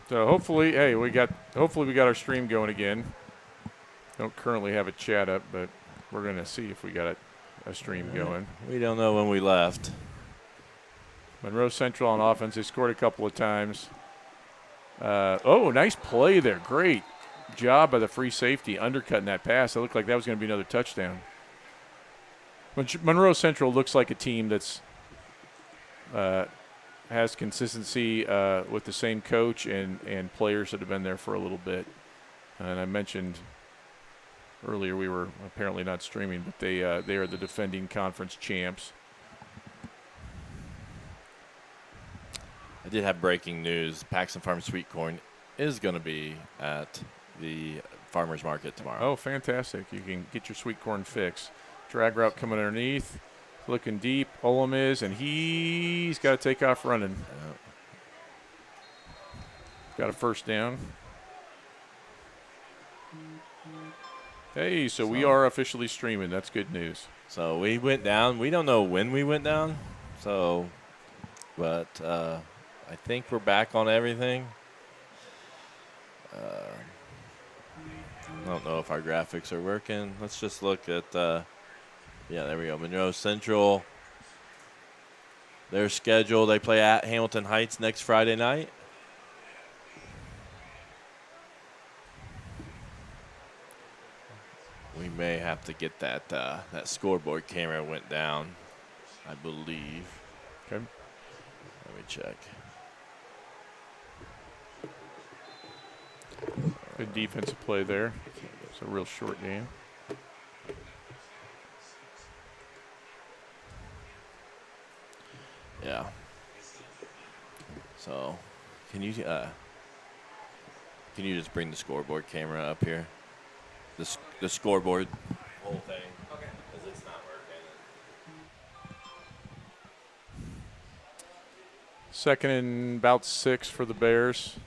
So hopefully, hey, hopefully we got our stream going again. Don't currently have a chat up, but we're gonna see if we got a stream going. We don't know when we left. Monroe Central on offense. They scored a couple of times. Nice play there. Great job by the free safety undercutting that pass. It looked like that was going to be another touchdown. Monroe Central looks like a team that's has consistency with the same coach and players that have been there for a little bit. And I mentioned earlier we were apparently not streaming, but they are the defending conference champs. I did have breaking news. Paxton Farm Sweet Corn is going to be at the farmers market tomorrow. Oh, fantastic. You can get your sweet corn fix. Drag route coming underneath. Looking deep. Olam is, and he's got to take off running. Got a first down. Hey, so we are officially streaming. That's good news. So we went down. We don't know when we went down. But I think we're back on everything. I don't know if our graphics are working. Let's just look at, there we go. Monroe Central. Their schedule, they play at Hamilton Heights next Friday night. We may have to get that scoreboard camera went down, I believe. Okay. Let me check. Good defensive play there. It's a real short game. Yeah. So, can you just bring the scoreboard camera up here? The scoreboard whole thing. Okay. Because it's not working. Second and about 6 for the Bears.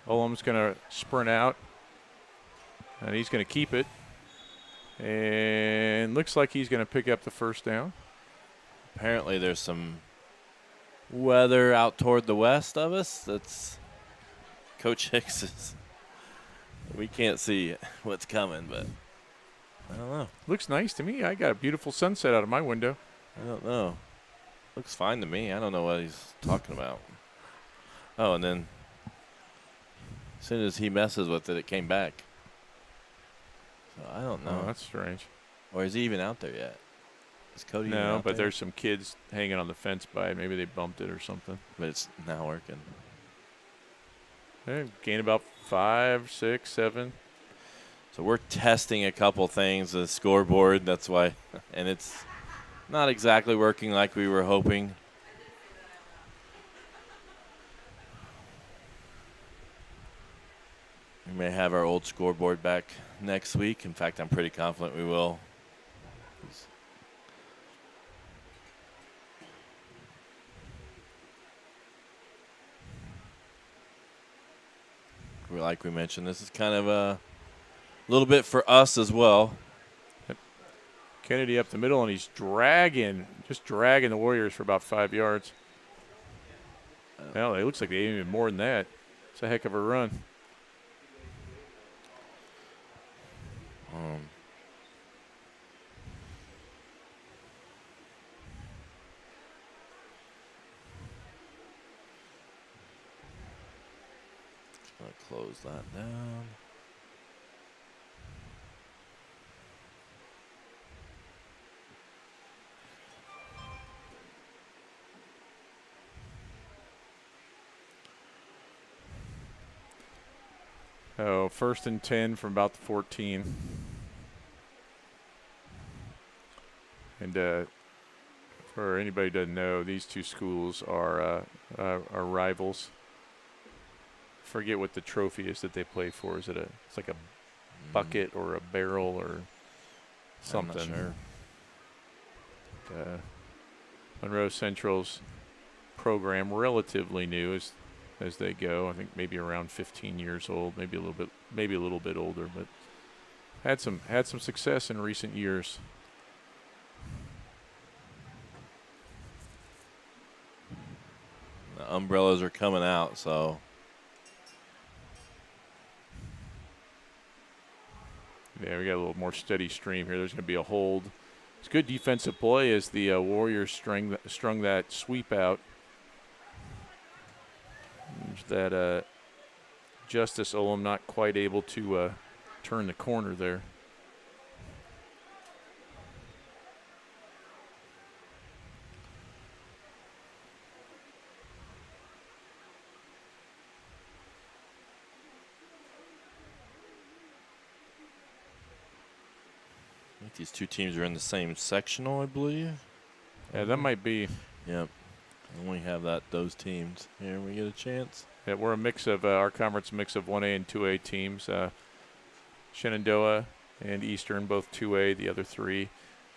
Olam's going to sprint out, and he's going to keep it. And looks like he's going to pick up the first down. Apparently there's some weather out toward the west of us. That's Coach Hicks's. We can't see what's coming, but I don't know. Looks nice to me. I got a beautiful sunset out of my window. I don't know. Looks fine to me. I don't know what he's talking about. Oh, and then as soon as he messes with it, it came back. So I don't know. Oh, that's strange. Or is he even out there yet? Is Cody even No, out but there? there's some kids hanging on the fence by it. Maybe they bumped it or something. But it's not working. Hey, gain about 5, 6, 7. So we're testing a couple things, the scoreboard, that's why, and it's not exactly working like we were hoping. We may have our old scoreboard back next week. In fact, I'm pretty confident we will. Like we mentioned, this is kind of a little bit for us as well. Kennedy up the middle, and he's dragging the Warriors for about 5 yards. Well, it looks like they even more than that. It's a heck of a run. Close that down. Oh, 1st and 10 from about the 14. And for anybody who doesn't know, these two schools are rivals. Forget what the trophy is that they play for. Is it it's like a bucket or a barrel or something? I'm not sure. Monroe Central's program relatively new as they go. I think maybe around 15 years old, maybe a little bit older, but had some success in recent years. The umbrellas are coming out, so. Yeah, we got a little more steady stream here. There's going to be a hold. It's good defensive play as the Warriors strung that sweep out. That Justice Olem not quite able to turn the corner there. I think these two teams are in the same sectional, I believe. Yeah, that might be. Yep. And we have those teams. Here we get a chance. Yeah, we're a mix of our conference mix of 1A and 2A teams. Shenandoah and Eastern, both 2A. The other three,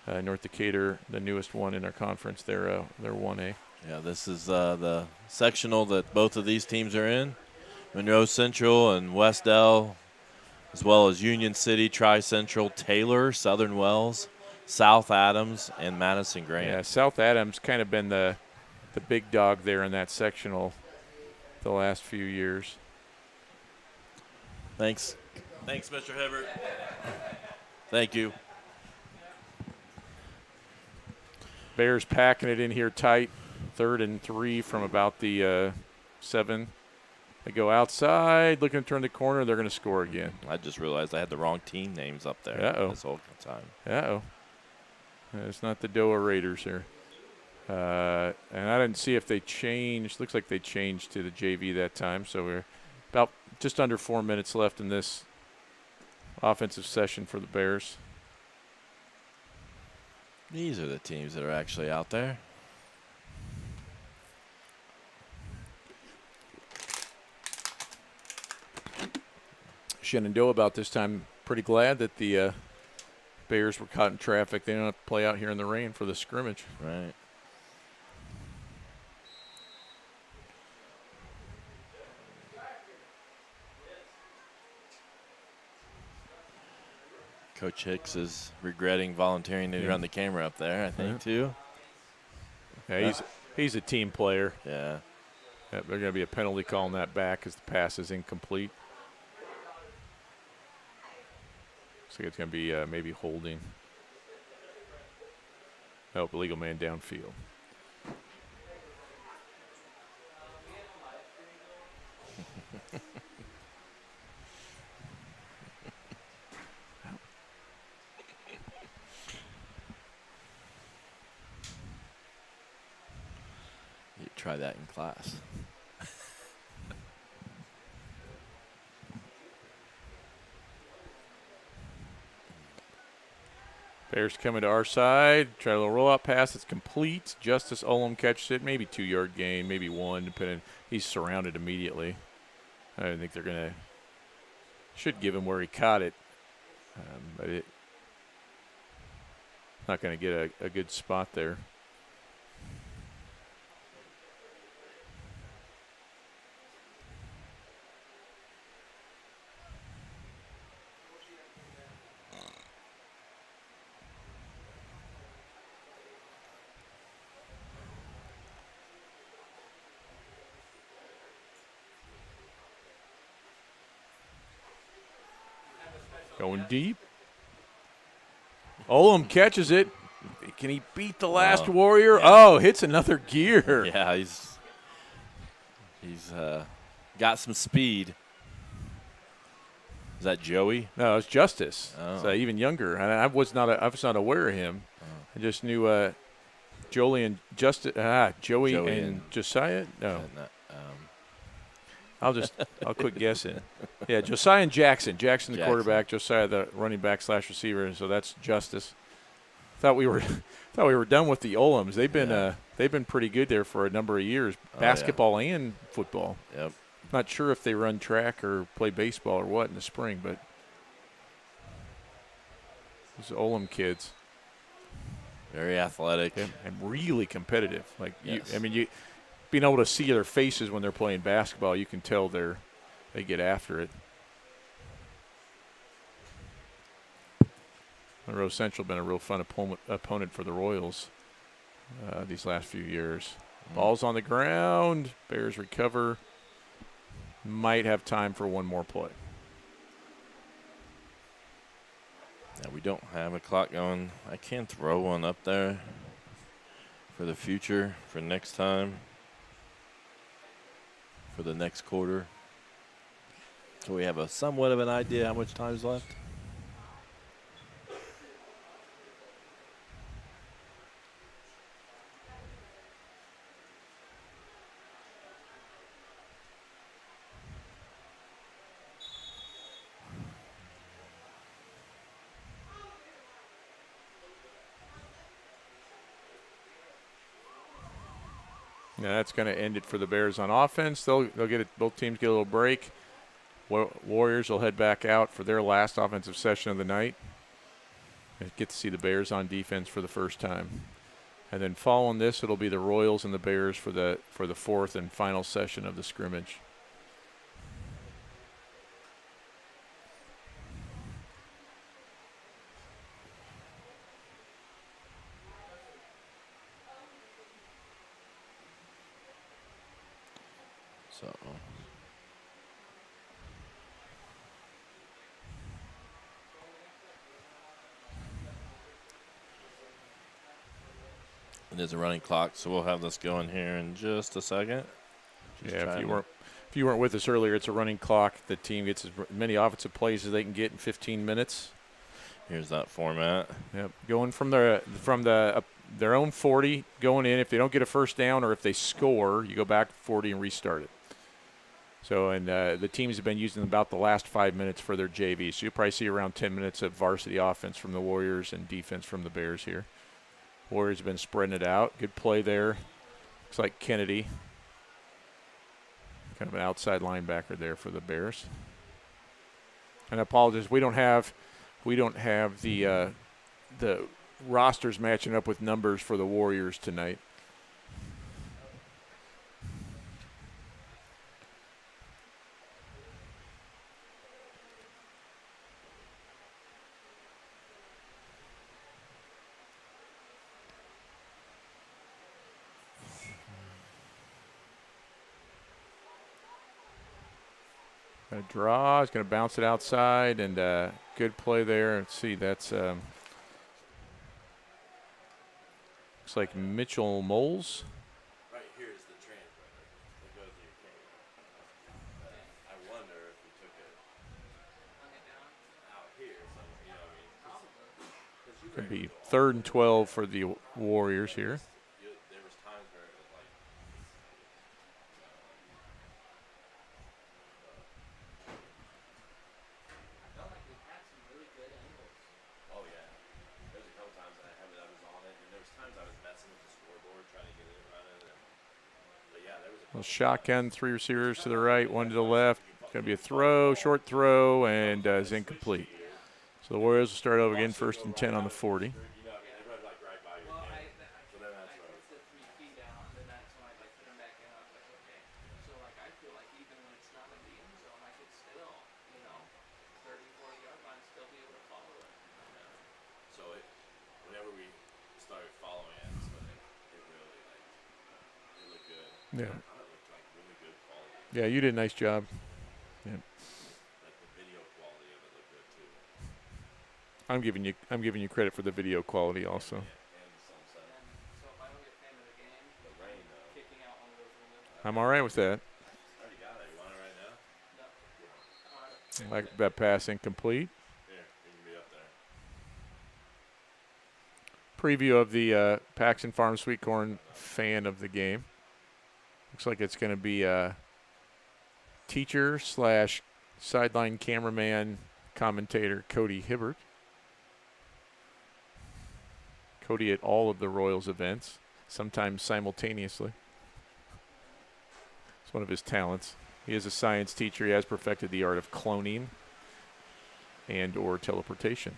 North Decatur, the newest one in our conference, they're 1A. Yeah, this is the sectional that both of these teams are in. Monroe Central and Westdell, as well as Union City, Tri-Central, Taylor, Southern Wells, South Adams, and Madison Grant. Yeah, South Adams kind of been the big dog there in that sectional the last few years. Thanks. Thanks, Mr. Hibbert. Thank you. Bears packing it in here tight. 3rd and 3 from about the 7. They go outside, looking to turn the corner. They're going to score again. I just realized I had the wrong team names up there this whole time. Uh-oh. It's not the Doa Raiders here. And I didn't see if they changed. Looks like they changed to the JV that time. So we're about just under 4 minutes left in this offensive session for the Bears. These are the teams that are actually out there. Shenandoah about this time pretty glad that the Bears were caught in traffic. They don't have to play out here in the rain for the scrimmage. Right. Coach Hicks is regretting volunteering to run the camera up there, I think, too. Yeah, he's a team player. Yeah. They're going to be a penalty calling that back because the pass is incomplete. Looks like it's going to be maybe holding. Nope, illegal man downfield. You try that in class. Bears coming to our side. Try a little rollout pass. It's complete. Justice Olem catches it. Maybe 2-yard gain, maybe 1, depending. He's surrounded immediately. I don't think they're going to – should give him where he caught it. But it not going to get a good spot there. Going deep. Olem catches it. Can he beat the last Warrior? Yeah. Oh, hits another gear. Yeah, he's got some speed. Is that Joey? No, it's Justice. Oh. It's even younger. I was not aware of him. Oh. I just knew Joey and Josiah. No. I'll quit guessing. Yeah, Josiah and Jackson. Jackson the quarterback, Josiah the running back / receiver. So that's Justice. Thought we were done with the Olems. They've been pretty good there for a number of years, basketball and football. Yep. Not sure if they run track or play baseball or what in the spring, but those Olem kids, very athletic and really competitive. Like being able to see their faces when they're playing basketball, you can tell they get after it. Monroe Central been a real fun opponent for the Royals these last few years. Ball's on the ground. Bears recover. Might have time for one more play. Yeah, we don't have a clock going. I can throw one up there for the future, for next time, for the next quarter. So we have a somewhat of an idea how much time is left. Yeah, that's going to end it for the Bears on offense. They'll get it. Both teams get a little break. Warriors will head back out for their last offensive session of the night. And get to see the Bears on defense for the first time. And then following this, it'll be the Royals and the Bears for the fourth and final session of the scrimmage. So it is a running clock, so we'll have this going here in just a second. Yeah, if you weren't with us earlier, it's a running clock. The team gets as many offensive plays as they can get in 15 minutes. Here's that format. Yep, going from their own 40, going in. If they don't get a first down or if they score, you go back 40 and restart it. So, and the teams have been using about the last 5 minutes for their JV. So you'll probably see around 10 minutes of varsity offense from the Warriors and defense from the Bears here. Warriors have been spreading it out. Good play there. Looks like Kennedy. Kind of an outside linebacker there for the Bears. And I apologize, we don't have the rosters matching up with numbers for the Warriors tonight. A draw, he's going to bounce it outside, and good play there. Let's see, that's looks like Mitchell Moles. Right here is the translator that goes to your camera. I wonder if we took it out here somewhere, you know what I mean? Could be 3rd and 12 for the Warriors here. There was times where it was like oh yeah. There's a couple times that I was on it, and there was times I was messing with the scoreboard trying to get it running. But yeah, there was a Well, shotgun, 3 receivers to the right, 1 to the left. Going to be a throw, short throw, and is incomplete. So the Warriors will start over again, 1st and 10 on the 40. Whenever we started following it, it really it looked good. Yeah. It looked like really good quality. Yeah, you did a nice job. Yeah. Like the video quality of it looked good too. I'm giving you credit for the video quality also. And the sunset. The rain though. I'm all right with that. I already got it. You want it right now? Like that pass incomplete. Here, you can be up there. Preview of the Paxton Farm Sweet Corn fan of the game. Looks like it's going to be teacher / sideline cameraman commentator Cody Hibbert. Cody at all of the Royals events, sometimes simultaneously. It's one of his talents. He is a science teacher. He has perfected the art of cloning and or teleportation.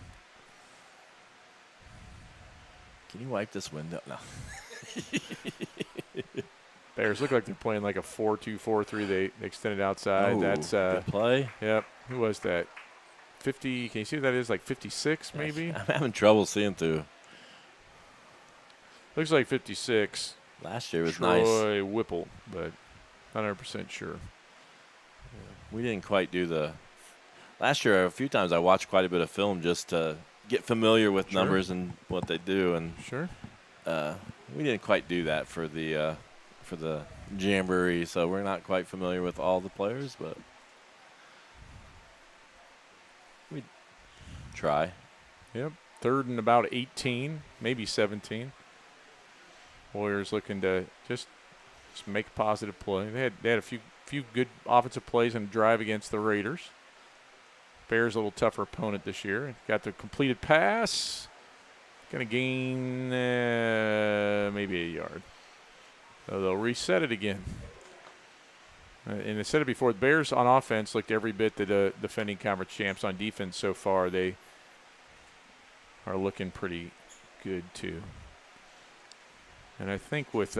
Can you wipe this window? No. Bears look like they're playing like a 4-2-4-3. They extended outside. Oh, That's good play. Yep. Who was that? 50. Can you see what that is? Like 56, maybe? I'm having trouble seeing through. Looks like 56. Last year was nice. Troy Whipple, but not 100% sure. We didn't quite do the – last year a few times I watched quite a bit of film just to get familiar with numbers and what they do. And we didn't quite do that for the Jamboree, so we're not quite familiar with all the players, but we try. Yep, 3rd and about 18, maybe 17. Warriors looking to just make a positive play. They had a few good offensive plays and drive against the Raiders. Bears a little tougher opponent this year. Got the completed pass. Going to gain maybe a yard. So they'll reset it again. And I said it before, the Bears on offense looked every bit the defending conference champs. On defense so far, they are looking pretty good too. And I think with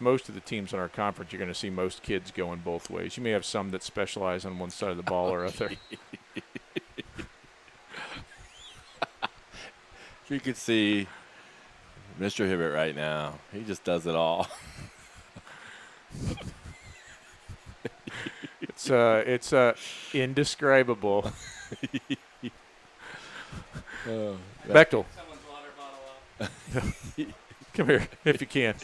most of the teams in our conference, you're going to see most kids going both ways. You may have some that specialize on one side of the ball or other. You could see Mr. Hibbert right now. He just does it all. It's indescribable. Bechtel. Someone's water bottle up. Come here, if you can.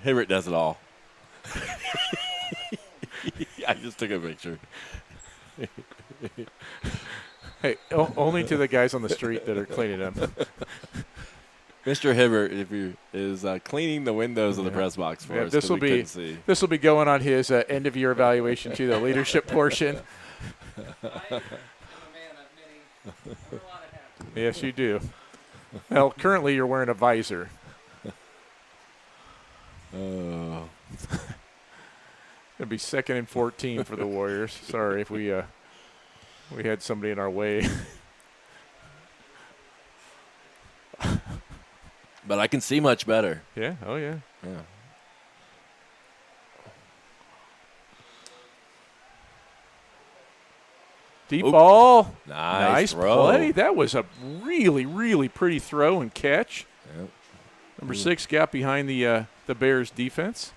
Hibbert does it all. I just took a picture. Hey, only to the guys on the street that are cleaning up. Mr. Hibbert, is cleaning the windows of the press box for us. This will be going on his end of year evaluation to the leadership portion. I'm a man of many. A lot of hats. Yes, you do. Well, currently you're wearing a visor. Oh. It'll be 2nd and 14 for the Warriors. Sorry if we had somebody in our way. But I can see much better. Yeah. Oh, yeah. Yeah. Deep ball. Nice throw. Play. That was a really, really pretty throw and catch. Yep. Number 6 got behind the Bears defense.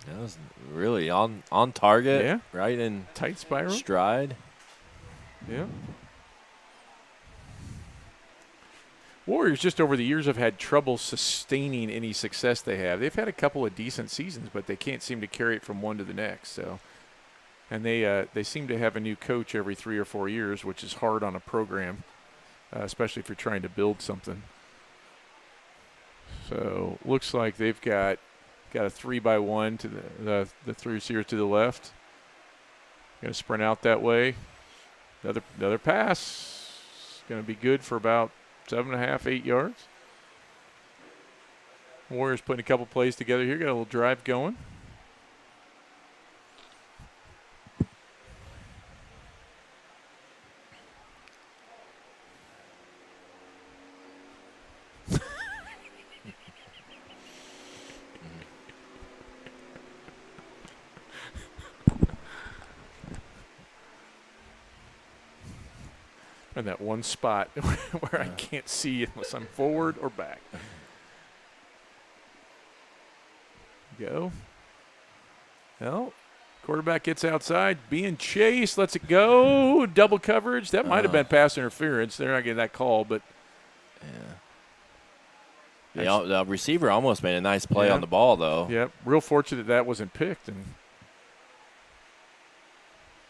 That was really on target. Yeah. Right in tight spiral. Stride. Yeah. Warriors just over the years have had trouble sustaining any success they have. They've had a couple of decent seasons, but they can't seem to carry it from one to the next. So, and they seem to have a new coach every 3 or 4 years, which is hard on a program, especially if you're trying to build something. So looks like they've got a 3-by-1 to the 3 receivers to the left. Going to sprint out that way. Another pass. Going to be good for about 7.5, 8 yards. Warriors putting a couple plays together here. Got a little drive going. In that one spot where I can't see unless I'm forward or back. Go. Well, quarterback gets outside, being chased, lets it go. Double coverage. That might have been pass interference. They're not getting that call, but. Yeah. The receiver almost made a nice play on the ball, though. Yep. Real fortunate that wasn't picked, and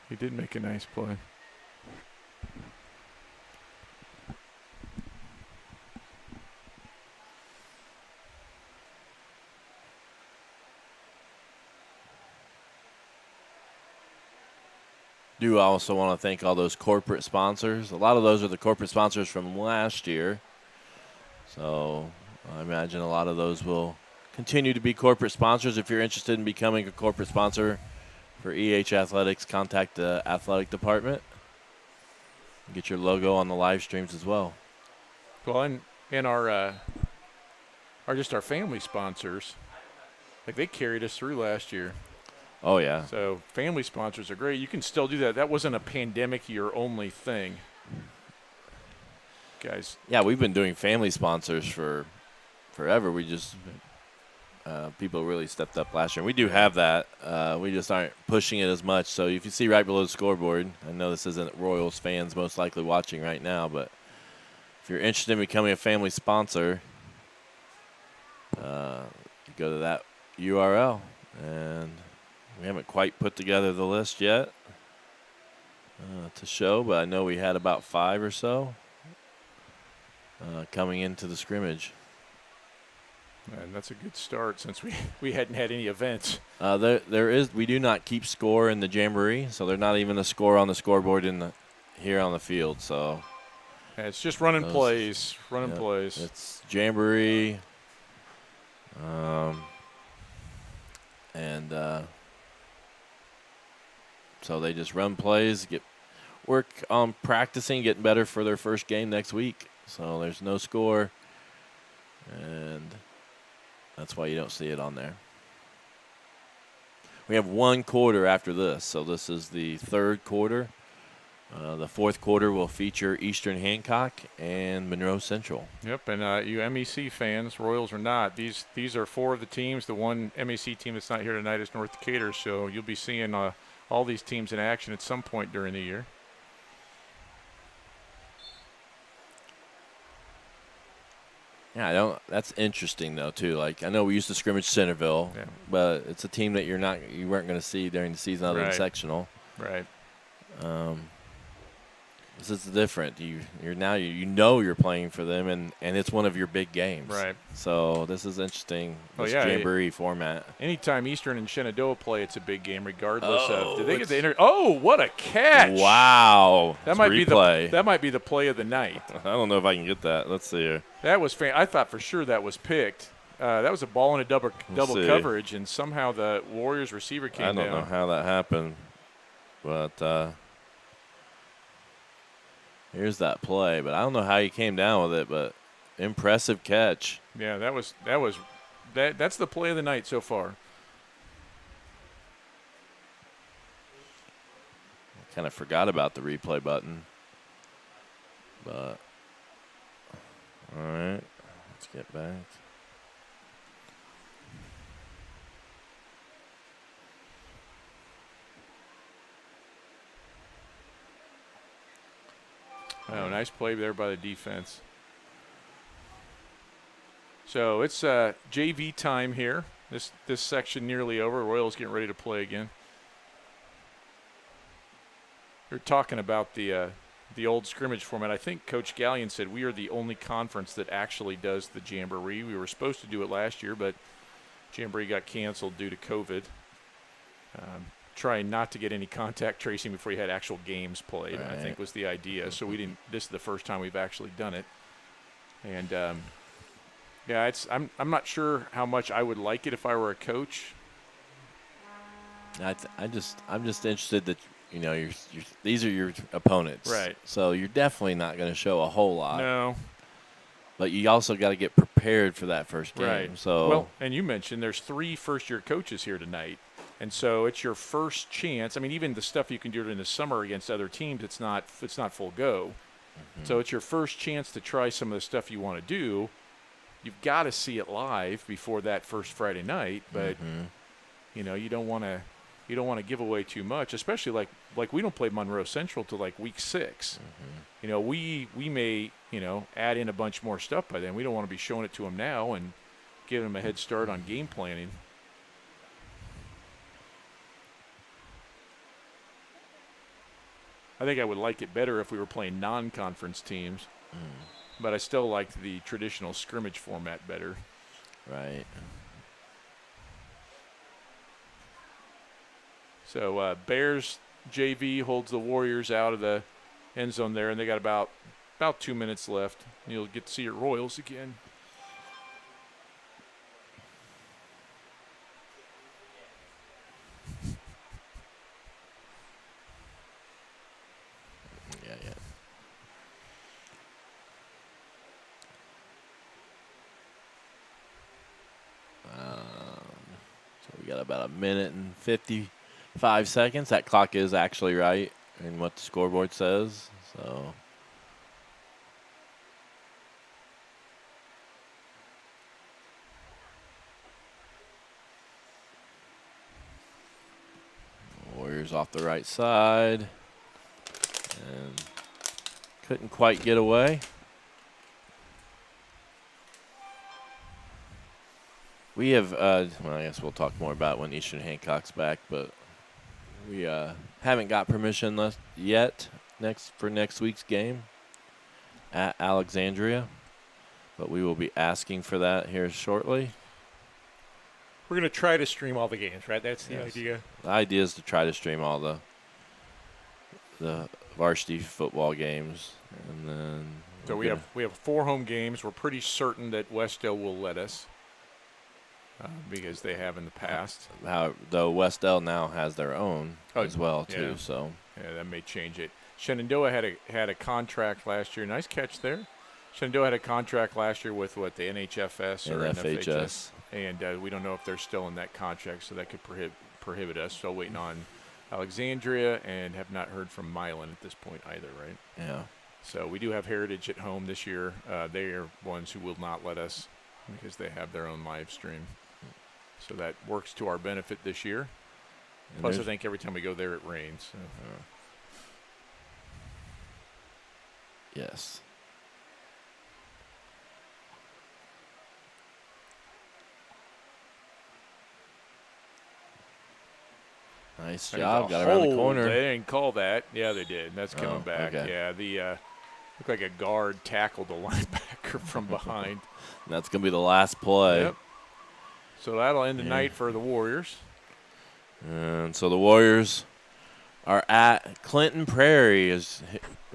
he did make a nice play. Do also want to thank all those corporate sponsors. A lot of those are the corporate sponsors from last year. So I imagine a lot of those will continue to be corporate sponsors. If you're interested in becoming a corporate sponsor for EH Athletics, contact the athletic department. Get your logo on the live streams as well. Well, and our family sponsors, like they carried us through last year. Oh, yeah. So family sponsors are great. You can still do that. That wasn't a pandemic year only thing. Guys. Yeah, we've been doing family sponsors for forever. We just people really stepped up last year. We do have that. We just aren't pushing it as much. So if you see right below the scoreboard, I know this isn't Royals fans most likely watching right now, but if you're interested in becoming a family sponsor, you go to that URL. And we haven't quite put together the list yet to show, but I know we had about 5 or so coming into the scrimmage. And that's a good start since we hadn't had any events. We do not keep score in the Jamboree, so there's not even a score on the scoreboard here on the field. So it's just running plays. It's Jamboree, so they just run plays, work on practicing, getting better for their first game next week. So there's no score, and that's why you don't see it on there. We have 1 quarter after this, so this is the 3rd quarter. The 4th quarter will feature Eastern Hancock and Monroe Central. Yep, and you MEC fans, Royals or not, these are 4 of the teams. The one MEC team that's not here tonight is North Decatur, so you'll be seeing all these teams in action at some point during the year. Yeah, that's interesting though too. Like I know we used to scrimmage Centerville, but it's a team that you weren't going to see during the season other than sectional. Right. This is different. You're playing for them, and it's one of your big games. Right. So this is interesting. This Jamboree format. Anytime Eastern and Shenandoah play, it's a big game, regardless of. Did they get the Oh, what a catch! Wow. That might be the play of the night. I don't know if I can get that. Let's see here. That was I thought for sure that was picked. That was a ball in a double coverage, and somehow the Warriors receiver came down. I don't know how that happened, but. Here's that play, but I don't know how he came down with it, but impressive catch. Yeah, that's the play of the night so far. I kind of forgot about the replay button. But all right, let's get back. Oh, nice play there by the defense. So it's JV time here. This section nearly over. Royals getting ready to play again. We're talking about the old scrimmage format. I think Coach Gallion said we are the only conference that actually does the Jamboree. We were supposed to do it last year, but Jamboree got canceled due to COVID. Trying not to get any contact tracing before you had actual games played, I think was the idea. So we didn't. This is the first time we've actually done it, and I'm not sure how much I would like it if I were a coach. I'm just interested that these are your opponents, right? So you're definitely not going to show a whole lot. No. But you also got to get prepared for that first game. Right. So well, and you mentioned there's 3 first-year coaches here tonight. And so it's your first chance. I mean, even the stuff you can do during the summer against other teams, it's not full go. Mm-hmm. So it's your first chance to try some of the stuff you want to do. You've got to see it live before that first Friday night, but you don't want to give away too much, especially like we don't play Monroe Central till like week 6. Mm-hmm. We may add in a bunch more stuff by then. We don't want to be showing it to them now and giving them a head start on game planning. I think I would like it better if we were playing non-conference teams, but I still like the traditional scrimmage format better. Right. So Bears JV holds the Warriors out of the end zone there, and they got about 2 minutes left. You'll get to see your Royals again. So we We got about a minute and 55 seconds. That clock is actually right in what the scoreboard says. So Warriors off the right side. And couldn't quite get away. We have, well, I guess we'll talk more about it when Eastern Hancock's back, but we haven't got permission yet for next week's game at Alexandria, but we will be asking for that here shortly. We're going to try to stream all the games, right? That's the idea. The idea is to try to stream all the varsity football games, and then So we have 4 home games. We're pretty certain that Westdale will let us because they have in the past. Though Westdale now has their own as well too. Yeah. So Yeah, that may change it. Shenandoah had a contract last year. Nice catch there. Shenandoah had a contract last year with the NHFS or and NFHS, and we don't know if they're still in that contract, so that could prohibit us. Still waiting on Alexandria, and have not heard from Milan at this point either, right? yeah. So we do have Heritage at home this year. They are ones who will not let us because they have their own live stream. So that works to our benefit this year. And Plus, I think every time we go there, it rains. So. Yes. Nice job. Got around the corner. They didn't call that. Yeah, they did. That's coming back. Okay. Yeah, the looked like a guard tackled the linebacker from behind. And that's going to be the last play. Yep. So that'll end the night for the Warriors. And so the Warriors are at Clinton Prairie.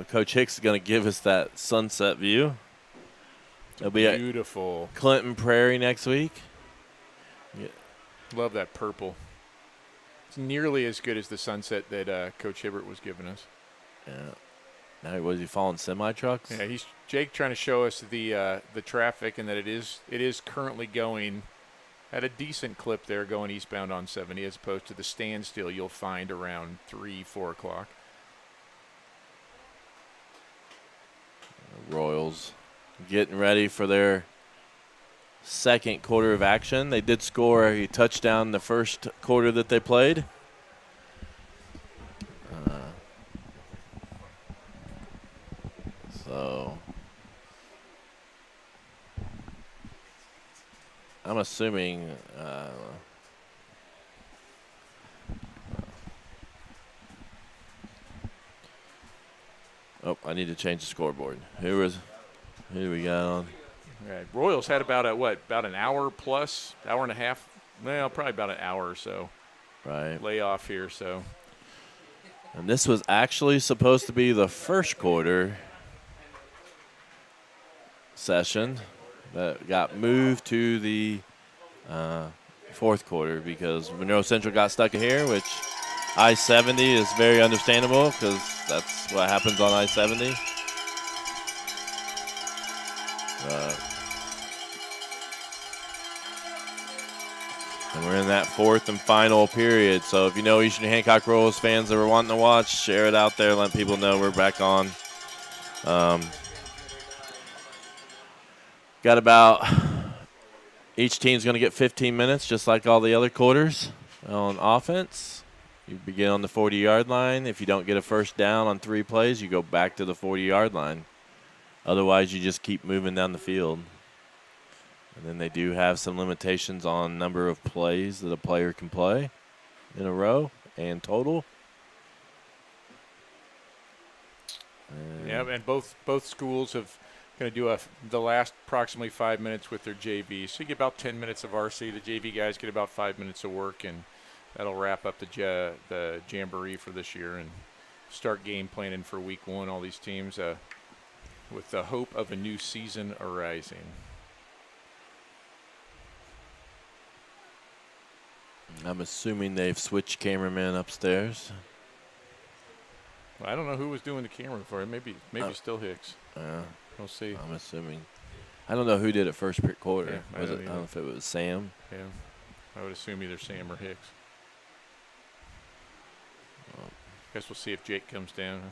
Coach Hicks is going to give us that sunset view. They'll be Beautiful. at Clinton Prairie next week. Yeah. Love that purple. It's nearly as good as the sunset that Coach Hibbert was giving us. Yeah. Now, was he following semi-trucks? Yeah, Jake trying to show us the traffic and that it is currently going at a decent clip there going eastbound on 70 as opposed to the standstill you'll find around 3, 4 o'clock. Royals getting ready for their second quarter of action. They did score a touchdown in the first quarter that they played. So I'm assuming I need to change the scoreboard. Who do we got on? Right. Royals had about an hour plus, hour and a half, well, probably about an hour or so. Right. Layoff here, so. And this was actually supposed to be the first quarter session that got moved to the fourth quarter because Monroe Central got stuck here, which I-70 is very understandable because that's what happens on I-70. And we're in that fourth and final period. So if you know Eastern Hancock Royals fans that were wanting to watch, share it out there. Let people know we're back on. Got about each team's going to get 15 minutes, just like all the other quarters on offense. You begin on the 40-yard line. If you don't get a first down on 3 plays, you go back to the 40-yard line. Otherwise, you just keep moving down the field. And then they do have some limitations on number of plays that a player can play in a row and total. Yeah, and both schools have going to do the last approximately 5 minutes with their JV. So you get about 10 minutes of RC. The JV guys get about 5 minutes of work, and that'll wrap up the Jamboree for this year and start game planning for week 1, all these teams, with the hope of a new season arising. I'm assuming they've switched cameramen upstairs. Well, I don't know who was doing the camera for it. Maybe still Hicks. We'll see. I'm assuming. I don't know who did it first quarter. Yeah, I I don't don't know if it was Sam. Yeah. I would assume either Sam or Hicks. Guess we'll see if Jake comes down.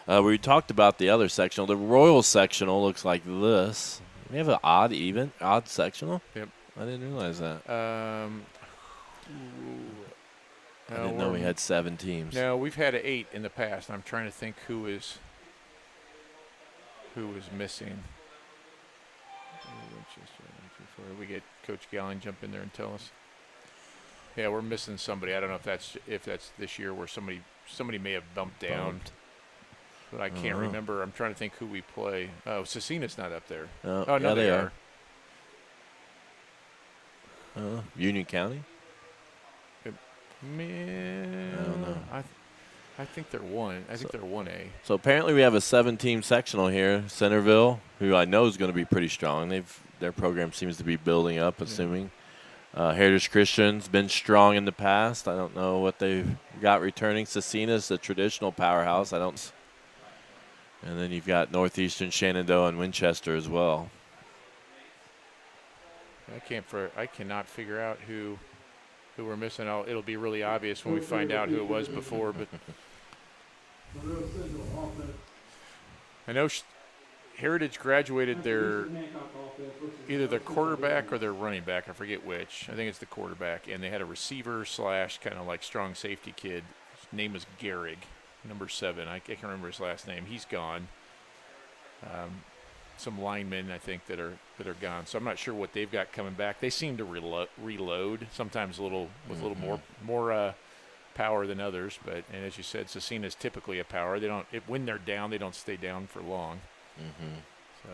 We talked about the other sectional. The Royal sectional looks like this. We have an odd sectional? Yep. I didn't realize that. I I didn't know we had 7 teams. No, we've had 8 in the past. I'm trying to think who is missing. We get Coach Gallen jump in there and tell us. Yeah, we're missing somebody. I don't know if that's this year where somebody may have bumped down. But I can't remember. I'm trying to think who we play. Oh, Cecina's not up there. Oh, no, yeah, they are. Union County? Man, I don't know. I think they're 1. I think they're 1A. So apparently we have a 7-team sectional here. Centerville, who I know is going to be pretty strong. Their program seems to be building up, assuming. Heritage Christian's been strong in the past. I don't know what they've got returning. Cecina's the traditional powerhouse. And then you've got Northeastern, Shenandoah, and Winchester as well. I cannot figure out who we're missing. It'll be really obvious when we find out who it was before. But I know Heritage graduated either their quarterback or their running back. I forget which. I think it's the quarterback. And they had a receiver / kind of like strong safety kid. His name was Gehrig, number 7. I can't remember his last name. He's gone. Some linemen, I think, that are gone. So I'm not sure what they've got coming back. They seem to reload sometimes with a little more power than others. And as you said, Cecina's typically a power. When they're down, they don't stay down for long. Mm-hmm. So.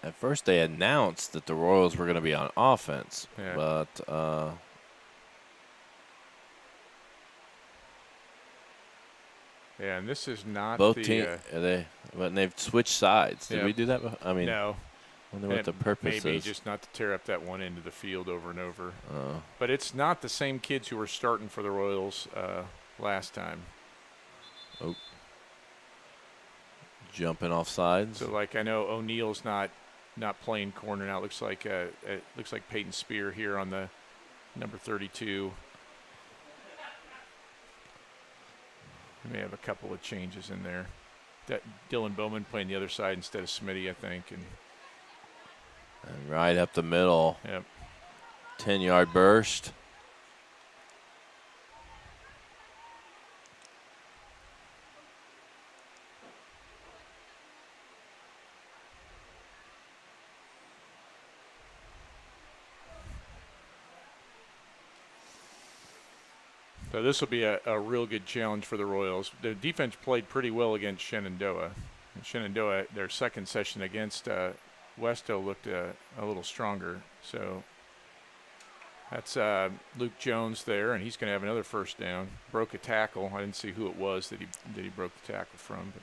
At first, they announced that the Royals were going to be on offense, but and this is not both teams. But they've switched sides. Did we do that? I mean, no. I wonder what the purpose is. Maybe just not to tear up that one end of the field over and over. But it's not the same kids who were starting for the Royals last time. Oh. Jumping off sides. So, I know O'Neill's not playing corner now. It looks like Peyton Spear here on the number 32. We may have a couple of changes in there. That Dylan Bowman playing the other side instead of Smitty, I think. And right up the middle. Yep. 10-yard burst. So this will be a real good challenge for the Royals. The defense played pretty well against Shenandoah. And Shenandoah, their second session against Westo looked a little stronger. So that's Luke Jones there, and he's going to have another first down. Broke a tackle. I didn't see who it was that he broke the tackle from. But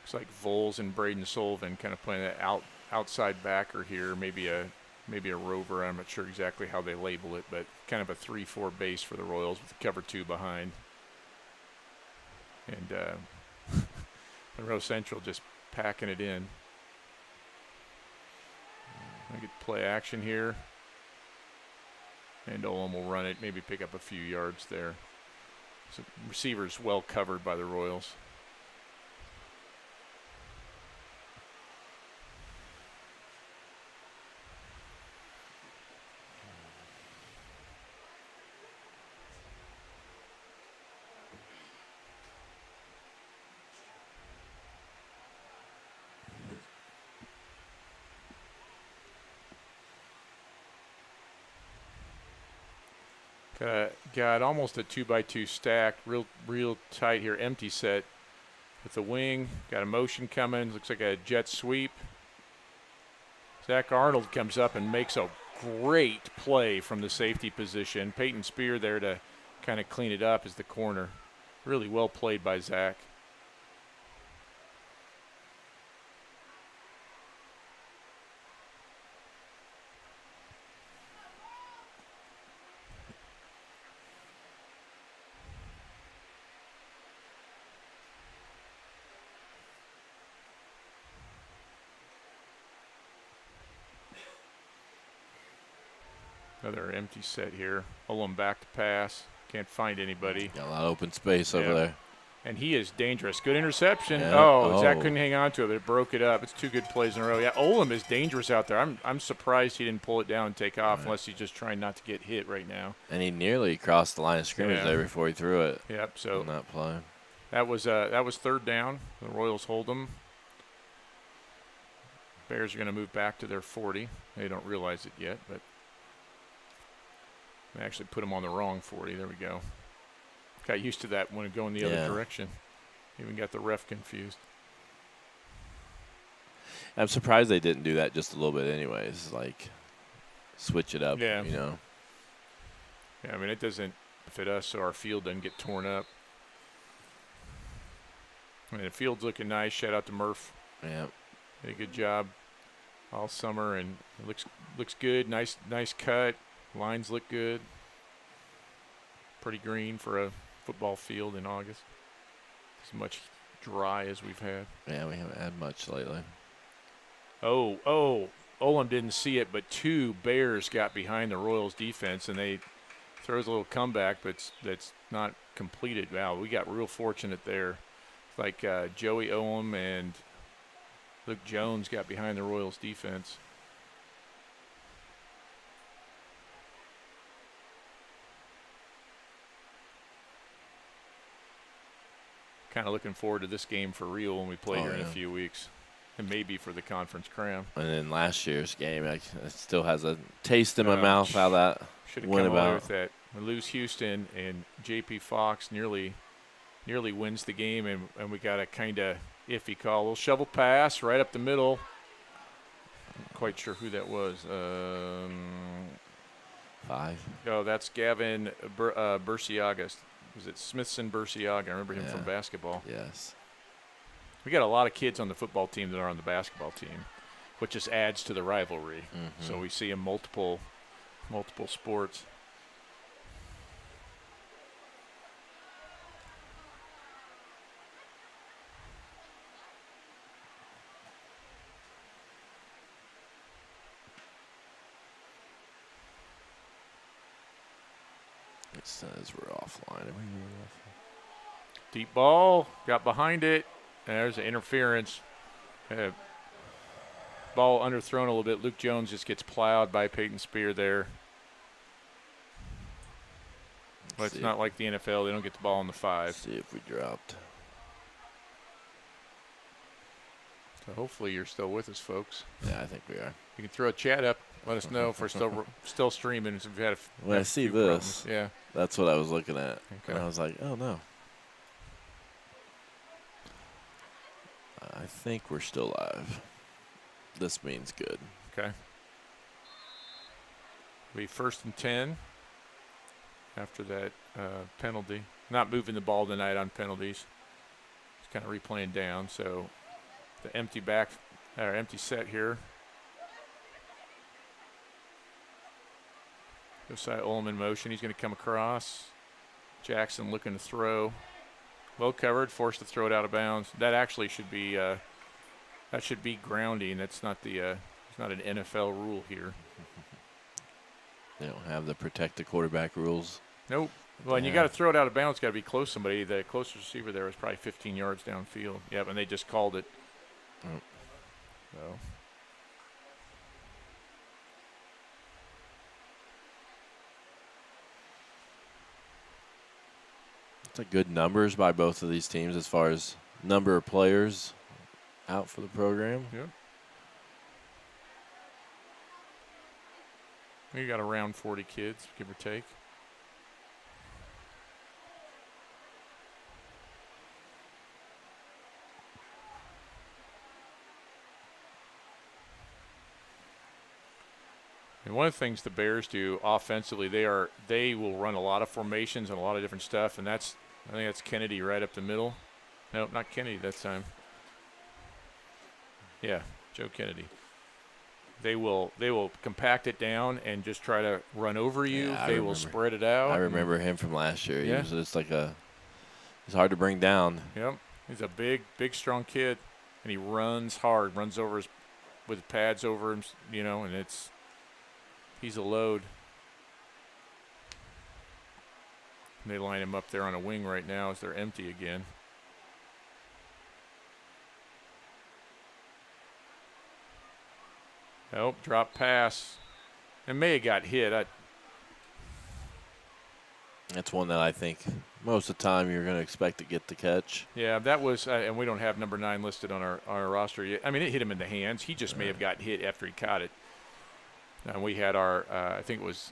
looks like Voles and Braden Sullivan kind of playing that outside backer here, maybe a rover. I'm not sure exactly how they label it, but kind of a 3-4 base for the Royals with the cover 2 behind. And Monroe Central just packing it in. I get play action here. And Olin will run it, maybe pick up a few yards there. So receivers well covered by the Royals. Got almost a 2x2 stack, real tight here, empty set with the wing. Got a motion coming, looks like a jet sweep. Zach Arnold comes up and makes a great play from the safety position. Peyton Spear there to kind of clean it up as the corner. Really well played by Zach. Another empty set here. Olem back to pass. Can't find anybody. Got a lot of open space over there. And he is dangerous. Good interception. Yeah. Oh, Zach couldn't hang on to it, but it broke it up. It's 2 good plays in a row. Yeah, Olem is dangerous out there. I'm surprised he didn't pull it down and take off unless he's just trying not to get hit right now. And he nearly crossed the line of scrimmage there before he threw it. Yep, so on that play. That was 3rd down. The Royals hold them. Bears are going to move back to their 40. They don't realize it yet, but they actually put them on the wrong 40. There we go. Got used to that when going the other direction. Even got the ref confused. I'm surprised they didn't do that just a little bit anyways, like switch it up, Yeah, I mean, it doesn't fit us, so our field doesn't get torn up. I mean, the field's looking nice. Shout out to Murph. Yeah. Did a good job all summer, and it looks good. Nice cut. Lines look good. Pretty green for a football field in August. As much dry as we've had. Yeah, we haven't had much lately. Oh, Olem didn't see it, but 2 Bears got behind the Royals defense, and they throws a little comeback, but that's not completed. Wow, we got real fortunate there. Like Joey Olem and Luke Jones got behind the Royals defense. Kind of looking forward to this game for real when we play here in a few weeks, and maybe for the conference crown. And then last year's game, it still has a taste in my mouth how that went about. With that. We lose Houston, and J.P. Fox nearly wins the game, and we got a kind of iffy call. A little shovel pass right up the middle. Not quite sure who that was. 5. Oh, that's Gavin Burciaga. Was it Smithson Burciaga? I remember him from basketball. Yes. We got a lot of kids on the football team that are on the basketball team, which just adds to the rivalry. Mm-hmm. So we see in multiple sports. It says we're offline. Deep ball, got behind it. There's an interference. Ball underthrown a little bit. Luke Jones just gets plowed by Peyton Spear there. But it's not like the NFL. They don't get the ball on the 5. See if we dropped. So hopefully you're still with us, folks. Yeah, I think we are. You can throw a chat up. Let us know if we're still streaming. If we've had when I see this, problems. that's what I was looking at. Okay. And I was like, oh, no. I think we're still live. This means good. Okay. Be 1st and 10 after that penalty. Not moving the ball tonight on penalties. It's kind of replaying down. So the empty set here. Josiah Olem in motion. He's going to come across. Jackson looking to throw. Well covered, forced to throw it out of bounds. That actually should be grounding. That's not it's not an NFL rule here. They don't have the protect the quarterback rules. Nope. Well, and you got to throw it out of bounds. Got to be close to somebody. The closest receiver there was probably 15 yards downfield. Yeah, and they just called it. So. It's a good numbers by both of these teams as far as number of players out for the program. Yep. We got around 40 kids, give or take. And one of the things the Bears do offensively, they will run a lot of formations and a lot of different stuff, and I think that's Kennedy right up the middle. No, not Kennedy this time. Yeah, Joe Kennedy. They will compact it down and just try to run over you. Yeah, they will spread it out. I remember him from last year. Yeah. He was just he's hard to bring down. Yep. He's a big, strong kid, and he runs hard, runs over with pads over him, and he's a load. They line him up there on a wing right now as they're empty again. Oh, drop pass. And may have got hit. That's one that I think most of the time you're going to expect to get the catch. Yeah, that was, and we don't have number 9 listed on our roster yet. I mean, it hit him in the hands. He just may have gotten hit after he caught it. And we had our, I think it was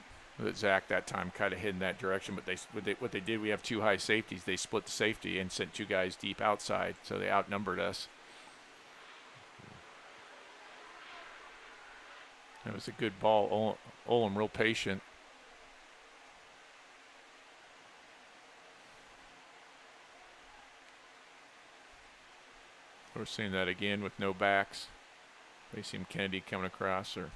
Zach that time, kind of hit in that direction. But what they did, we have 2 high safeties. They split the safety and sent 2 guys deep outside, so they outnumbered us. That was a good ball. Olam real patient. We're seeing that again with no backs. They see Kennedy coming across, or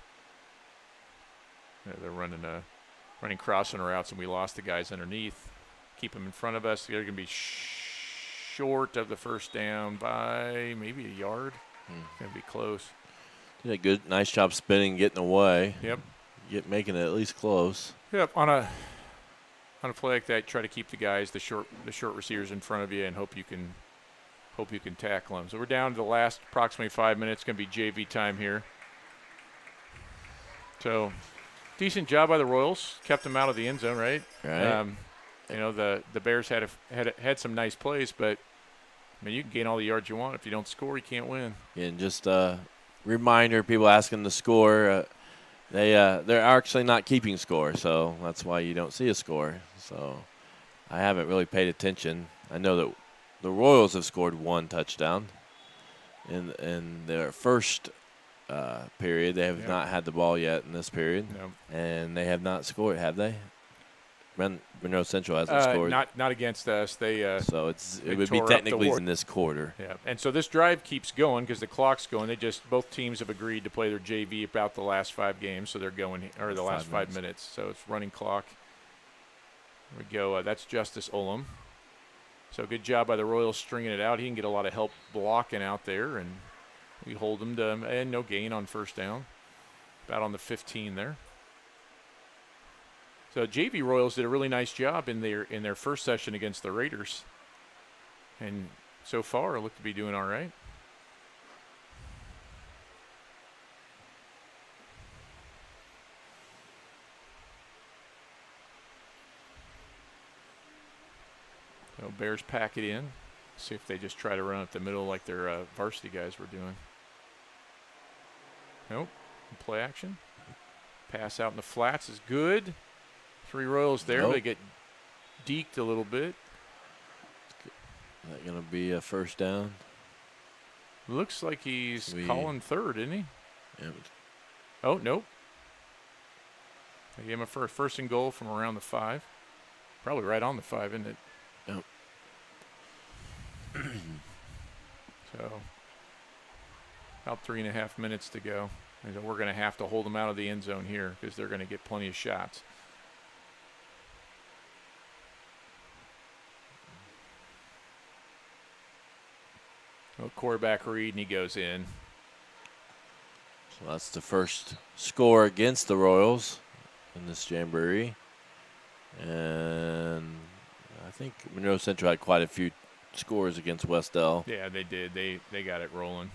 they're running crossing routes, and we lost the guys underneath. Keep them in front of us. They're going to be short of the first down by maybe a yard. Going to be close. Did a good, nice job spinning, getting away. Yep. Making it at least close. Yep. On a play like that, try to keep the guys, the short receivers in front of you, and hope you can tackle them. So we're down to the last approximately 5 minutes. It's going to be JV time here. So decent job by the Royals. Kept them out of the end zone, right? Right. The Bears had some nice plays, but I mean, you can gain all the yards you want. If you don't score, you can't win. And just a reminder, people asking the score, they're actually not keeping score, so that's why you don't see a score. So I haven't really paid attention. I know that the Royals have scored 1 touchdown in their first period. They have not had the ball yet in this period, and they have not scored, have they? Monroe Central hasn't scored. Not against us. So it would be tore up technically in this quarter. Yeah, and so this drive keeps going because the clock's going. Both teams have agreed to play their JV about the last 5 games, so they're going, or the last 5 minutes. So it's running clock. Here we go. That's Justice Olam. So good job by the Royals stringing it out. He can get a lot of help blocking out there, and we hold him to, and no gain on first down. About on the 15 there. So JV Royals did a really nice job in their first session against the Raiders, and so far look to be doing all right. So Bears pack it in. See if they just try to run up the middle like their varsity guys were doing. Nope. Play action. Pass out in the flats is good. 3 Royals there. Nope. They get deked a little bit. Is that going to be a first down? Looks like he's calling third, isn't he? Yeah. Oh, nope. They gave him a first and goal from around the 5. Probably right on the 5, isn't it? Yep. So about 3.5 minutes to go. And we're going to have to hold them out of the end zone here because they're going to get plenty of shots. Well, quarterback read, and he goes in. So that's the first score against the Royals in this Jamboree. And I think Monroe Central had quite a few scores against Westell. Yeah, they did. They got it rolling.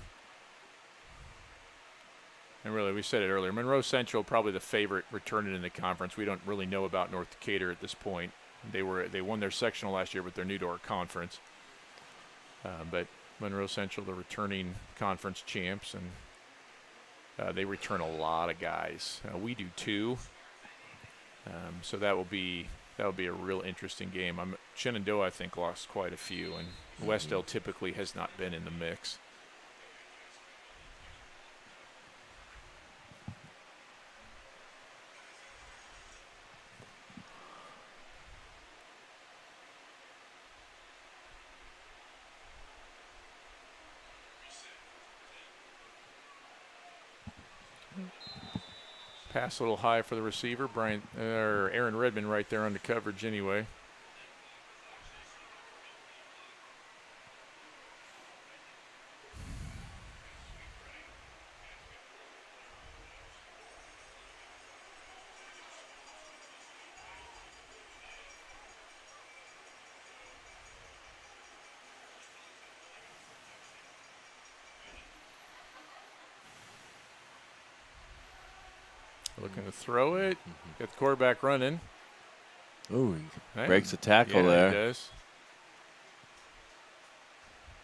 And really, we said it earlier, Monroe Central probably the favorite returning in the conference. We don't really know about North Decatur at this point. They won their sectional last year, but they're new to our conference. But Monroe Central, the returning conference champs, and they return a lot of guys. We do too. So that will be a real interesting game. Shenandoah, I think, lost quite a few, and Westell typically has not been in the mix. Pass a little high for the receiver. Aaron Redmond right there on the coverage anyway. Looking to throw it. Got the quarterback running. Ooh, he Hey. breaks a tackle Yeah, there. he does.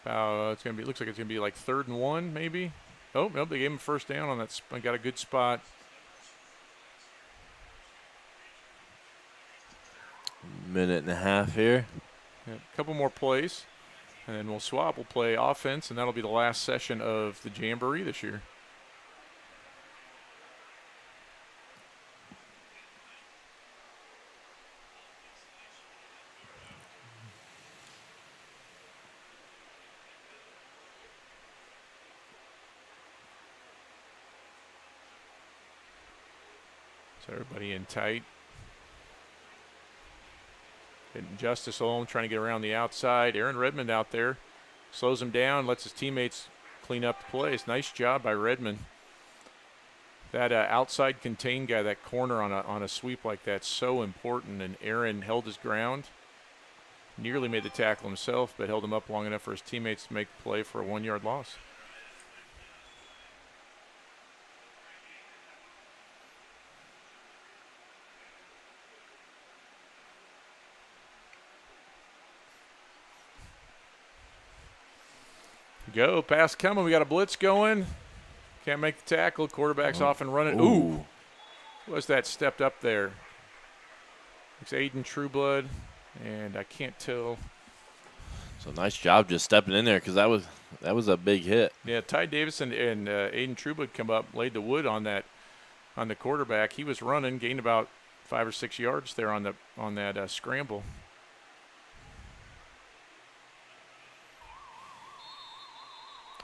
It's gonna be. Looks like it's gonna be like 3rd and 1, maybe. Oh, nope. They gave him a first down on that. Got a good spot. Minute and a half here. Yeah, a couple more plays, and then we'll swap. We'll play offense, and that'll be the last session of the Jamboree this year. So everybody in tight. Getting Justice home, trying to get around the outside. Aaron Redmond out there. Slows him down, lets his teammates clean up the plays. Nice job by Redmond. That outside contain guy, that corner on a sweep like that's so important, and Aaron held his ground. Nearly made the tackle himself, but held him up long enough for his teammates to make the play for a 1-yard loss. Go, pass coming. We got a blitz going. Can't make the tackle. Quarterback's off and running. Ooh. Who was that stepped up there? It's Aiden Trueblood, and I can't tell. So nice job just stepping in there because that was a big hit. Yeah, Ty Davison and Aiden Trueblood come up, laid the wood on the quarterback. He was running, gained about 5 or 6 yards there on that scramble.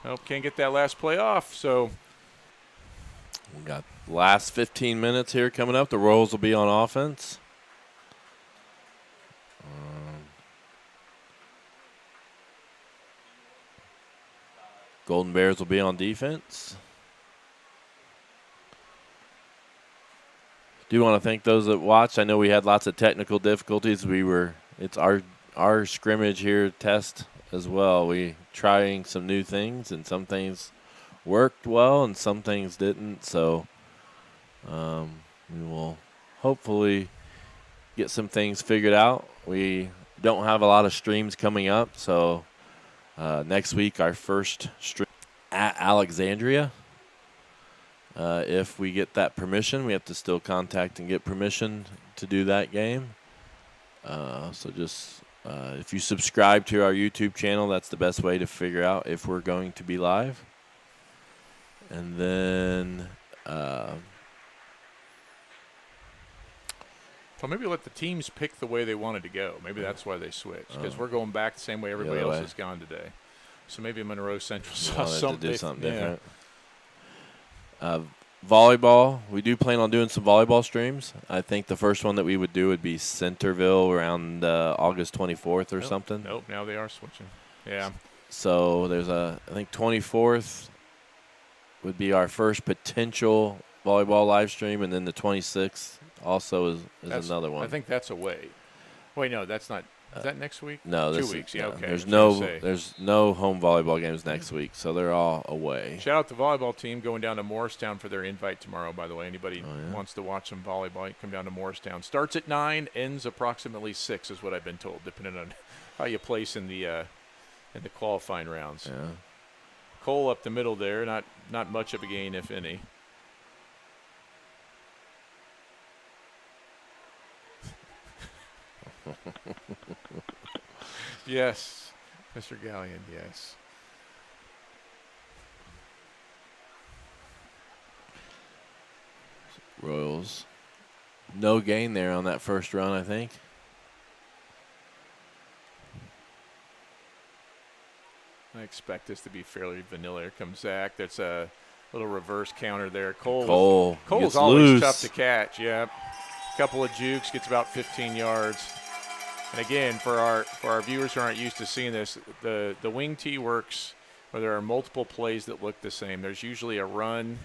Oh, can't get that last play off, so. We got last 15 minutes here coming up. The Royals will be on offense. Golden Bears will be on defense. Do want to thank those that watched. I know we had lots of technical difficulties. It's our scrimmage here test as well. We trying some new things, and some things worked well and some things didn't. So we will hopefully get some things figured out. We don't have a lot of streams coming up, so next week our first stream at Alexandria. If we get that permission, we have to still contact and get permission to do that game. So just if you subscribe to our YouTube channel, that's the best way to figure out if we're going to be live. And then Well, maybe let the teams pick the way they wanted to go. Maybe that's why they switched, because we're going back the same way everybody else has gone today. So maybe Monroe Central saw something. To do something different. Volleyball, we do plan on doing some volleyball streams. I think the first one that we would do would be Centerville around August 24th or something. Nope, now they are switching. Yeah. So there's I think 24th would be our first potential volleyball live stream, and then the 26th also is another one. I think that's away. Wait, no, that's not. Is that next week? No, 2 weeks. Yeah, okay. There's no home volleyball games next week, so they're all away. Shout out the volleyball team going down to Morristown for their invite tomorrow, by the way. Anybody wants to watch some volleyball, you come down to Morristown. Starts at 9, ends approximately 6 is what I've been told, depending on how you place in the qualifying rounds. Yeah. Cole up the middle there, not much of a gain, if any. Yes, Mr. Gallion, yes. Royals. No gain there on that first run, I think. I expect this to be fairly vanilla. Here comes Zach. That's a little reverse counter there. Cole's gets always loose. tough to catch. Yeah, couple of jukes, gets about 15 yards. And again, for our viewers who aren't used to seeing this, the wing tee works where there are multiple plays that look the same. There's usually a run,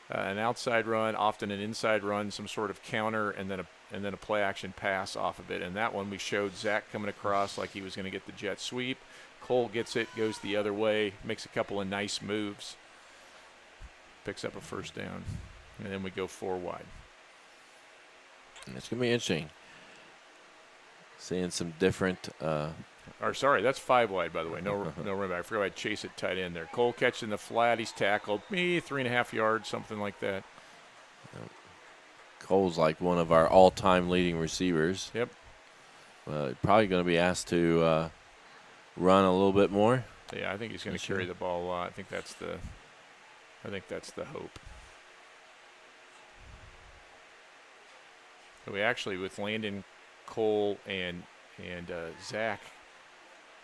an outside run, often an inside run, some sort of counter, and then a play action pass off of it. And that one we showed Zach coming across like he was going to get the jet sweep. Cole gets it, goes the other way, makes a couple of nice moves, picks up a first down, and then we go 4 wide. It's going to be interesting. Seeing some different. Or sorry, that's 5 wide, by the way. No running back. I forgot I'd chase it tight end there. Cole catching the flat. He's tackled. 3.5 yards, something like that. Cole's like one of our all-time leading receivers. Yep. Probably going to be asked to run a little bit more. Yeah, I think he's going to carry the ball a lot. I think that's the hope. So we actually, with Landon, Cole, and Zach,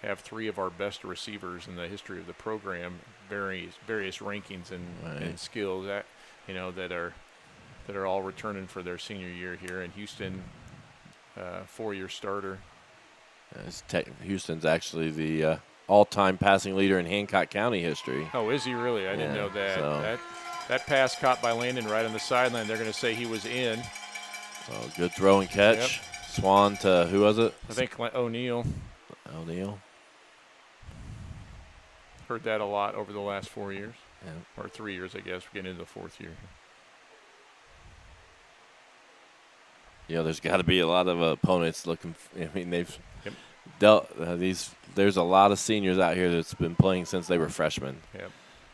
have 3 of our best receivers in the history of the program, various rankings and skills that that are all returning for their senior year here. And Houston, 4-year starter. Houston's actually the all-time passing leader in Hancock County history. Oh, is he really? I didn't know that. So. That pass caught by Landon right on the sideline. They're going to say he was in. So good throw and catch. Yep. Swan to who was it? I think O'Neal. Heard that a lot over the last 4 years. Yeah. Or 3 years, I guess. We're getting into the 4th year. Yeah, there's got to be a lot of opponents looking. They've dealt there's a lot of seniors out here that's been playing since they were freshmen. Yep.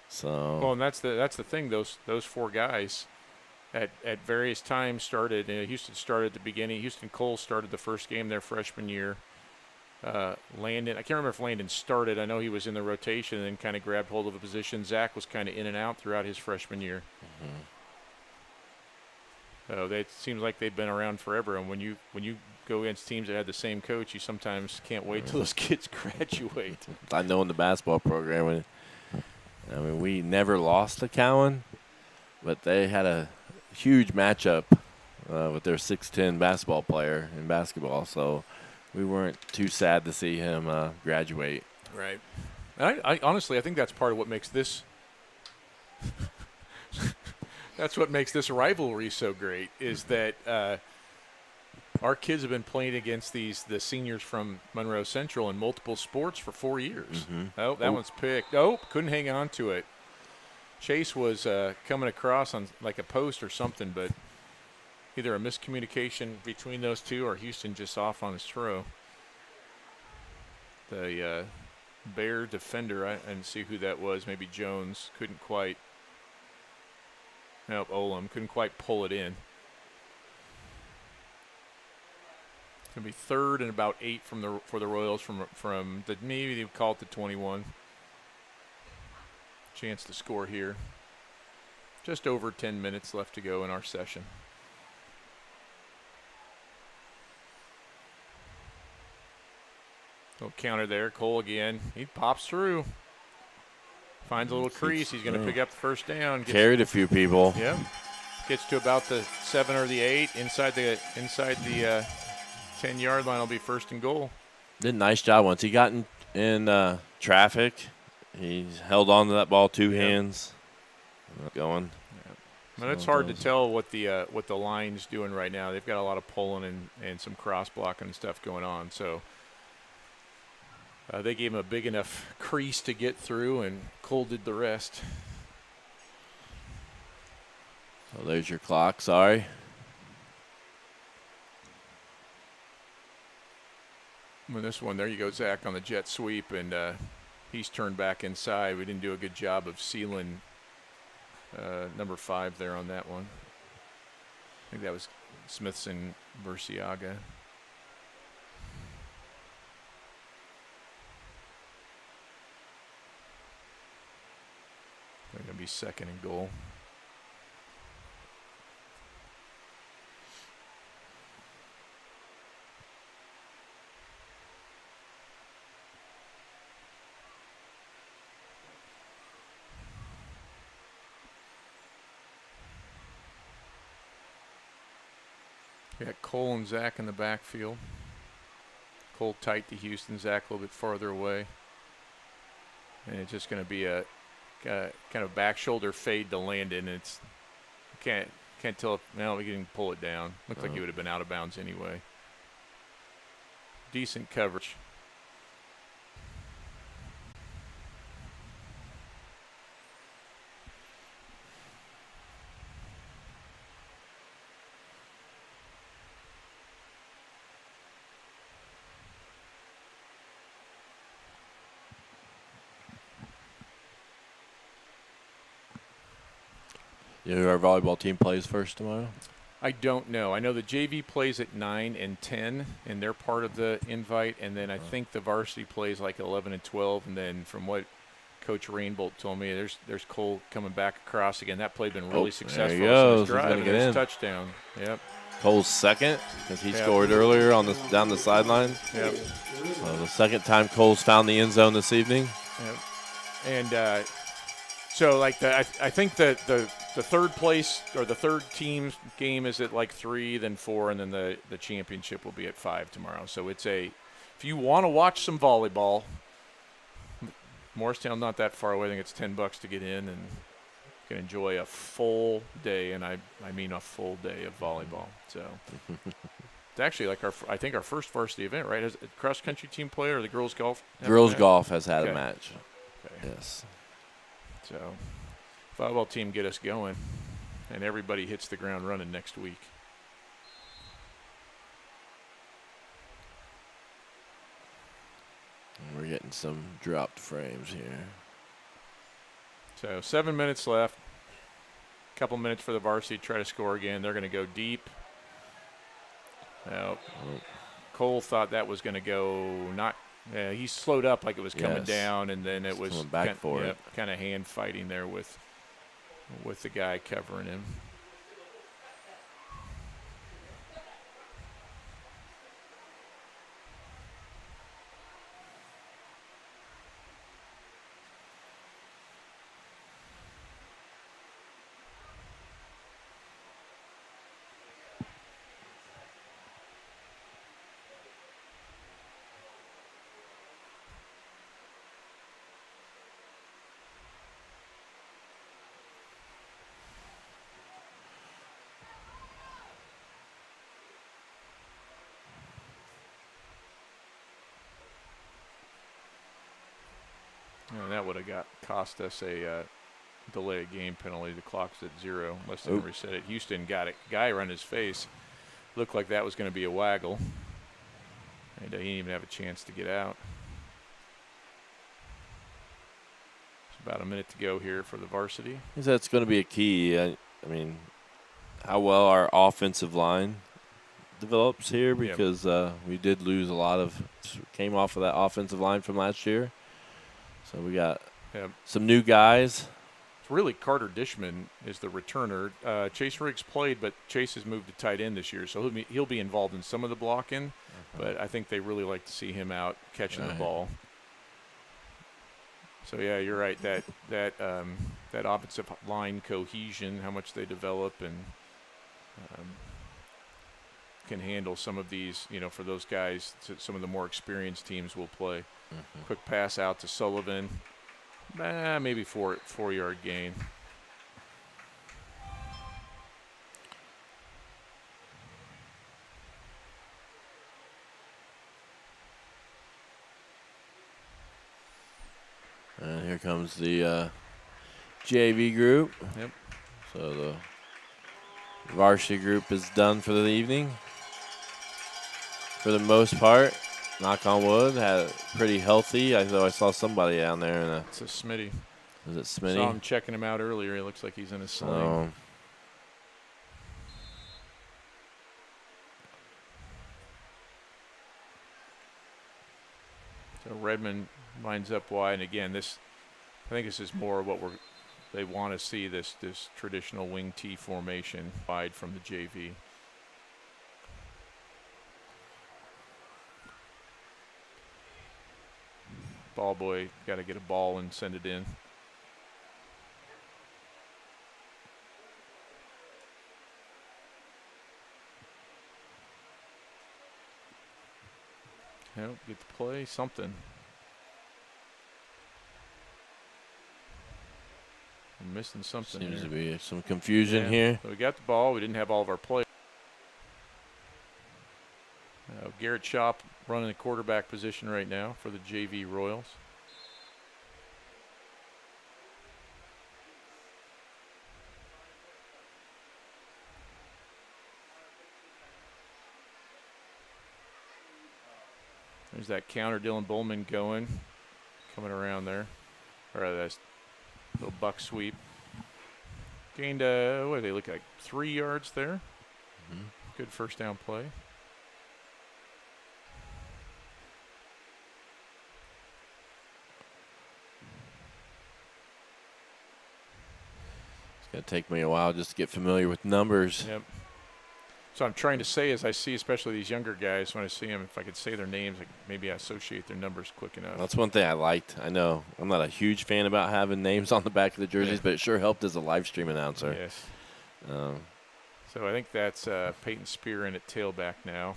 So. Well, and that's the thing. Those 4 guys at various times started. Houston started at the beginning. Houston Cole started the first game their freshman year. Landon, I can't remember if Landon started. I know he was in the rotation and then kind of grabbed hold of a position. Zach was kind of in and out throughout his freshman year. Mm-hmm. So it seems like they've been around forever. And when you go against teams that had the same coach, you sometimes can't wait till those kids graduate. I know in the basketball program, we never lost to Cowan, but they had a huge matchup with their 6'10" basketball player in basketball. So we weren't too sad to see him graduate. Right. And I honestly, I think that's part of what makes this that's what makes this rivalry so great is that our kids have been playing against the seniors from Monroe Central in multiple sports for 4 years. Mm-hmm. Oh, that one's picked. Oh, couldn't hang on to it. Chase was coming across on like a post or something, but either a miscommunication between those two or Houston just off on his throw. The Bear defender, I didn't see who that was. Maybe Jones couldn't quite. Nope, Olam couldn't quite pull it in. It's gonna be 3rd and about 8 for the Royals from the maybe they call it the 21. Chance to score here. Just over 10 minutes left to go in our session. Little counter there. Cole again. He pops through. Finds a little crease. He's going to pick up the first down. Carried a few people. Yep. Gets to about the 7 or the 8. Inside the 10-yard line will be 1st and goal. Did a nice job once he got in traffic. He held on to that ball 2 hands. Going. Yep. But it's hard to tell what the line's doing right now. They've got a lot of pulling and some cross blocking and stuff going on. So they gave him a big enough crease to get through, and Cole did the rest. So there's your clock. Sorry. Well, this one, there you go, Zach, on the jet sweep, and he's turned back inside. We didn't do a good job of sealing number 5 there on that one. I think that was Smithson Burciaga. They're going to be 2nd and goal. We got Cole and Zach in the backfield. Cole tight to Houston, Zach a little bit farther away. And it's just going to be a kind of back shoulder fade to Landon. It's can't tell if we can pull it down. Looks like he would have been out of bounds anyway. Decent coverage. You know who our volleyball team plays first tomorrow? I don't know. I know the JV plays at 9 and 10, and they're part of the invite. And then I think the varsity plays like 11 and 12. And then from what Coach Rainbolt told me, there's Cole coming back across again. That play been really successful. There he goes. Nice drive, He's gonna and get there's in. touchdown. Yep. Cole's second because he Yep. scored earlier on the down the sideline. Yep. So the second time Cole's found the end zone this evening. Yep. And so like I think that the third place or the third team's game is at like 3, then 4, and then the championship will be at 5 tomorrow. So it's if you want to watch some volleyball, Morristown not that far away. I think it's $10 to get in, and you can enjoy a full day, and I mean a full day of volleyball. So it's actually like I think our first varsity event, right? Has a cross country team play or the girls golf? Girls golf has had Okay. a match. Okay. Yes. So volleyball team get us going, and everybody hits the ground running next week. And we're getting some dropped frames here. So 7 minutes left. Couple minutes for the varsity to try to score again. They're going to go deep. Now, Cole thought that was going to go not. He slowed up like it was coming Yes. down, and then it It's was coming back for it. kind of hand fighting there with the guy covering him. And that would have cost us a delay of game penalty. The clock's at 0. Must have reset it. Houston got it. Guy around his face. Looked like that was going to be a waggle. And he didn't even have a chance to get out. It's about a minute to go here for the varsity. That's going to be a key. I mean, how well our offensive line develops here, because we did lose a lot of – came off of that offensive line from last year. So we got some new guys. It's really Carter Dishman is the returner. Chase Riggs played, but Chase has moved to tight end this year, so he'll be involved in some of the blocking. But I think they really like to see him out catching the ball. So yeah, you're right. That offensive line cohesion, how much they develop and can handle some of these. For those guys, some of the more experienced teams will play. Quick pass out to Sullivan. Maybe 4-yard gain. And here comes the JV group. Yep. So the varsity group is done for the evening. For the most part, knock on wood, had it pretty healthy. Though I saw somebody down there. It's a Smitty. Is it Smitty? Saw him checking him out earlier. He looks like he's in a sling. So Redmond lines up wide, and again, I think this is more what they want to see, this traditional wing T formation wide from the JV. Ball boy got to get a ball and send it in. Get to play something. I'm missing something. Seems here. to be some confusion here. So we got the ball. We didn't have all of our players. Garrett Shop running the quarterback position right now for the JV Royals. There's that counter, Dylan Bowman coming around there. Or that little buck sweep. Gained, what do they look like, 3 yards there? Mhm. Good first down play. It's going to take me a while just to get familiar with numbers. Yep. So I'm trying to say, as I see, especially these younger guys, when I see them, if I could say their names, like maybe I associate their numbers quick enough. That's one thing I liked. I know I'm not a huge fan about having names on the back of the jerseys, but it sure helped as a live stream announcer. Yes. Um, So I think that's Peyton Spear in at tailback now.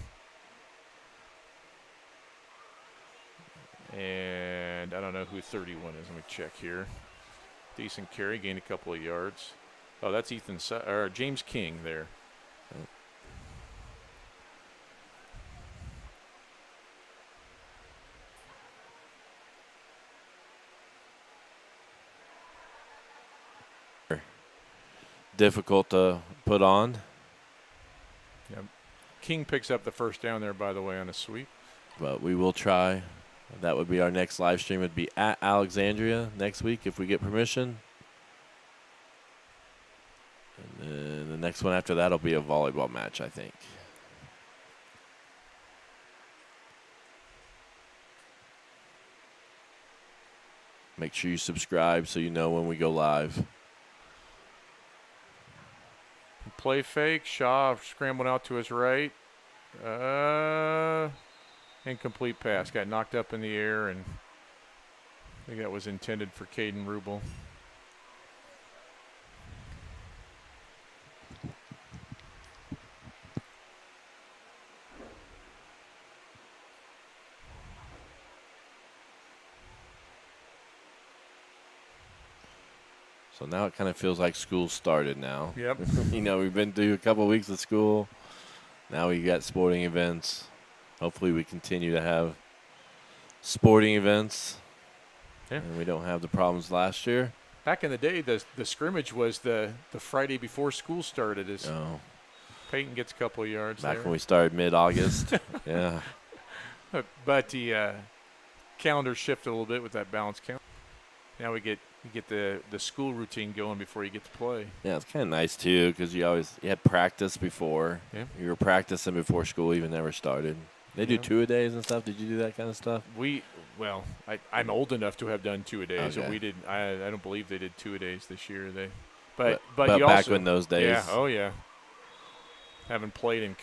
And I don't know who 31 is. Let me check here. Decent carry, gained a couple of yards. Oh, that's or James King there. difficult to put on, Yep. King picks up the first down there, by the way, on a sweep. but we will try. That would be our next live stream. Would be at Alexandria next week if we get permission. And then the next one after that will be a volleyball match, I think. Make sure you subscribe so you know when we go live. Play fake. Shaw scrambling out to his right. Incomplete pass. Got knocked up in the air, and I think that was intended for Caden Rubel. So now it kind of feels like school started now. Yep. You know, we've been through a couple of weeks of school. Now we got sporting events. Hopefully we continue to have sporting events. Yeah. And we don't have the problems last year. Back in the day, the scrimmage was the Friday before school started. As Oh, Peyton gets a couple of yards back there. when we started mid-August. Yeah. But the calendar shifted a little bit with that balanced calendar. Now you get the school routine going before you get to play. Yeah, it's kind of nice, too, because you had practice before. Yeah. You were practicing before school even ever started. They do Yeah. two-a-days and stuff. Did you do that kind of stuff? I'm old enough to have done two-a-days, Okay. and we did. I don't believe they did two-a-days this year. But But you back also, in those days. Yeah. Oh yeah. Having played in